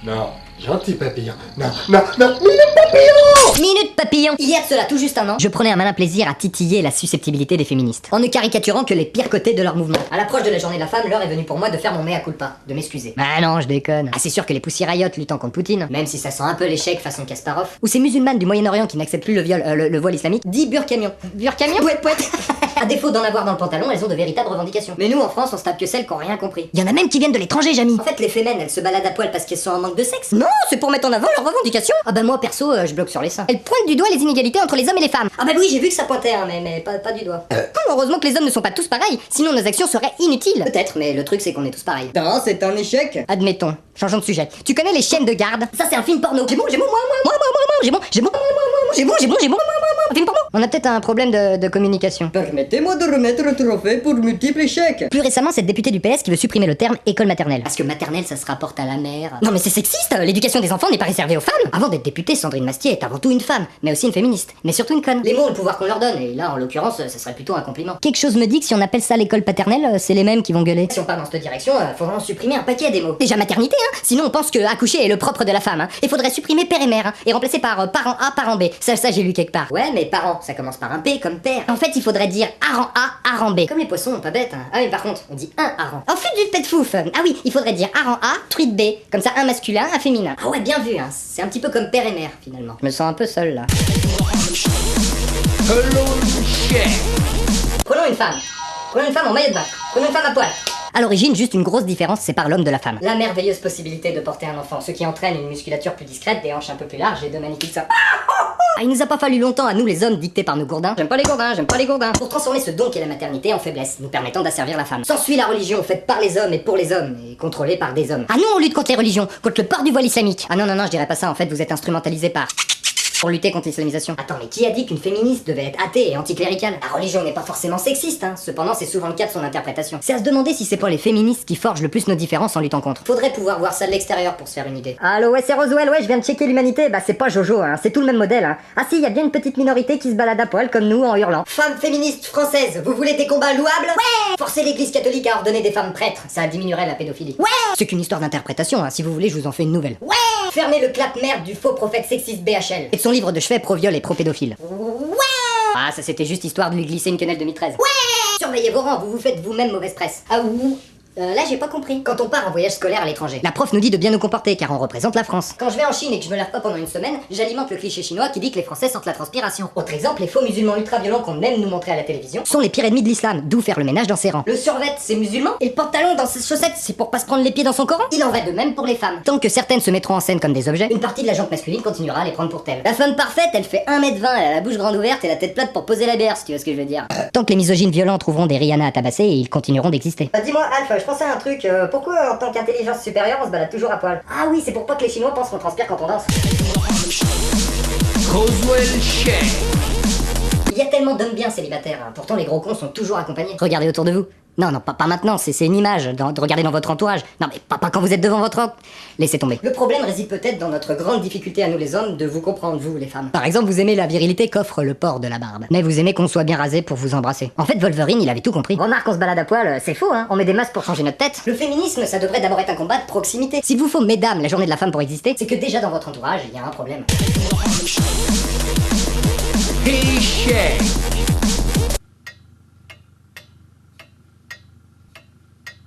Non, gentil papillon. Non, non, non, minute papillon. Minute papillon. Il y a de cela tout juste un an, je prenais un malin plaisir à titiller la susceptibilité des féministes, en ne caricaturant que les pires côtés de leur mouvement. À l'approche de la journée de la femme, l'heure est venue pour moi de faire mon mea culpa, de m'excuser. Ah non, je déconne. Ah c'est sûr que les poussiraillottes luttant contre Poutine, même si ça sent un peu l'échec façon Kasparov, ou ces musulmanes du Moyen-Orient qui n'acceptent plus le voile islamique, dit burkamion. Burkamion? Pouet, pouet. À défaut d'en avoir dans le pantalon, elles ont de véritables revendications. Mais nous en France, on se tape que celles qui ont rien compris. Il y en a même qui viennent de l'étranger, Jamy. En fait, les fémènes, elles se baladent à poil parce qu'elles sont en manque de sexe. Non, c'est pour mettre en avant leurs revendications. Ah bah moi perso, je bloque sur les seins. Elles pointent du doigt les inégalités entre les hommes et les femmes. Ah bah oui, j'ai vu que ça pointait, hein, mais pas du doigt. Heureusement que les hommes ne sont pas tous pareils, sinon nos actions seraient inutiles. Peut-être, mais le truc c'est qu'on est tous pareils. Non, c'est un échec. Admettons. Changeons de sujet. Tu connais les chiennes de garde? Ça c'est un film porno. J'ai bon, un film porno. On a peut-être un problème de communication. Permettez-moi de remettre le trophée pour multiples échecs. Plus récemment, cette députée du PS qui veut supprimer le terme école maternelle. Parce que maternelle, ça se rapporte à la mère. Non mais c'est sexiste. L'éducation des enfants n'est pas réservée aux femmes. Avant d'être députée, Sandrine Mastier est avant tout une femme, mais aussi une féministe, mais surtout une conne. Les mots ont le pouvoir qu'on leur donne, et là, en l'occurrence, ça serait plutôt un compliment. Quelque chose me dit que si on appelle ça l'école paternelle, c'est les mêmes qui vont gueuler. Si on part dans cette direction, faudra en supprimer un paquet des mots. Déjà maternité, hein. Sinon, on pense que accoucher est le propre de la femme, hein. Et faudrait supprimer père et mère, hein, et remplacer par parent A, parent B. Ça j'ai lu quelque part. Ouais, mais parent, ça commence par un P comme père. En fait, il faudrait dire hareng A, hareng B. Comme les poissons, pas bête, hein. Ah mais par contre, on dit un hareng. En fait, du pet fouf. Ah oui, il faudrait dire hareng A, truite B. Comme ça, un masculin, un féminin. Ah ouais, bien vu, hein. C'est un petit peu comme père et mère, finalement. Je me sens un peu seul, là. Prenons une femme. Prenons une femme en maillot de bain. Prenons une femme à poil. À l'origine, juste une grosse différence sépare l'homme de la femme. La merveilleuse possibilité de porter un enfant, ce qui entraîne une musculature plus discrète, des hanches un peu plus larges et de magnifiques seins. Ah, il nous a pas fallu longtemps à nous les hommes dictés par nos gourdins. J'aime pas les gourdins, j'aime pas les gourdins. Pour transformer ce don qu'est la maternité en faiblesse, nous permettant d'asservir la femme. S'ensuit la religion faite par les hommes et pour les hommes, et contrôlée par des hommes. Ah non, on lutte contre les religions, contre le port du voile islamique. Ah non, je dirais pas ça, en fait, vous êtes instrumentalisé par... pour lutter contre l'islamisation. Attends, mais qui a dit qu'une féministe devait être athée et anticléricale? La religion n'est pas forcément sexiste, hein. Cependant, c'est souvent le cas de son interprétation. C'est à se demander si c'est pas les féministes qui forgent le plus nos différences en luttant contre. Faudrait pouvoir voir ça de l'extérieur pour se faire une idée. Allô, ouais, c'est Roswell, ouais, je viens de checker l'humanité. Bah, c'est pas Jojo, hein. C'est tout le même modèle, hein. Ah si, y a bien une petite minorité qui se balade à poil comme nous en hurlant. Femmes féministes françaises, vous voulez des combats louables? Ouais! Forcer l'église catholique à ordonner des femmes prêtres, ça diminuerait la pédophilie. Ouais! C'est qu'une histoire d'interprétation, hein. Si vous voulez, je vous en fais une nouvelle. Ouais! Fermez le clap-merde du faux prophète sexiste BHL. Et de son livre de chevet pro-viol et pro-pédophile. Ouais! Ah, ça c'était juste histoire de lui glisser une quenelle 2013. Ouais! Surveillez vos rangs, vous vous faites vous-même mauvaise presse. Ah ouh. Là j'ai pas compris. Quand on part en voyage scolaire à l'étranger, la prof nous dit de bien nous comporter car on représente la France. Quand je vais en Chine et que je me lave pas pendant une semaine, j'alimente le cliché chinois qui dit que les Français sentent la transpiration. Autre exemple, les faux musulmans ultra-violents qu'on aime nous montrer à la télévision sont les pires ennemis de l'islam, d'où faire le ménage dans ses rangs. Le survêt, c'est musulman, et le pantalon dans ses chaussettes, c'est pour pas se prendre les pieds dans son Coran. Il en va de même pour les femmes. Tant que certaines se mettront en scène comme des objets, une partie de la gente masculine continuera à les prendre pour telles. La femme parfaite, elle fait 1m20, elle a la bouche grande ouverte et la tête plate pour poser la bière, si tu vois ce que je veux dire. Tant que les misogynes violents trouveront des Rihanna à tabasser, et ils continueront d'exister. Dis-moi, Alpha, je pensais à un truc. Pourquoi en tant qu'intelligence supérieure on se balade toujours à poil? Ah oui, c'est pour pas que les Chinois pensent qu'on transpire quand on danse. Il y a tellement d'hommes bien célibataires, hein. Pourtant les gros cons sont toujours accompagnés. Regardez autour de vous. Non, pas maintenant, c'est une image, de regarder dans votre entourage. Non mais pas quand vous êtes devant votre... Laissez tomber. Le problème réside peut-être dans notre grande difficulté à nous les hommes de vous comprendre, vous les femmes. Par exemple, vous aimez la virilité qu'offre le port de la barbe. Mais vous aimez qu'on soit bien rasé pour vous embrasser. En fait, Wolverine, il avait tout compris. Remarque, on se balade à poil, c'est faux, hein. On met des masques pour changer notre tête. Le féminisme, ça devrait d'abord être un combat de proximité. S'il vous faut, mesdames, la journée de la femme pour exister, c'est que déjà dans votre entourage, il y a un problème.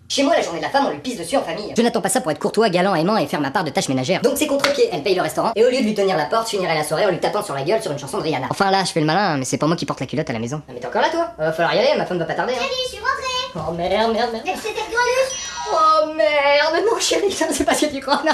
Chez moi, la journée de la femme, on lui pisse dessus en famille. Je n'attends pas ça pour être courtois, galant, aimant et faire ma part de tâches ménagères. Donc c'est contre-pied, elle paye le restaurant, et au lieu de lui tenir la porte, je finirai la soirée en lui tapant sur la gueule sur une chanson de Rihanna. Enfin là, je fais le malin, mais c'est pas moi qui porte la culotte à la maison. Ah mais t'es encore là toi? Va falloir y aller, ma femme va pas tarder. Salut, je suis rentrée. Oh merde. C'était toi, Oh merde, non chérie, ça c'est pas ce que tu crois. Non.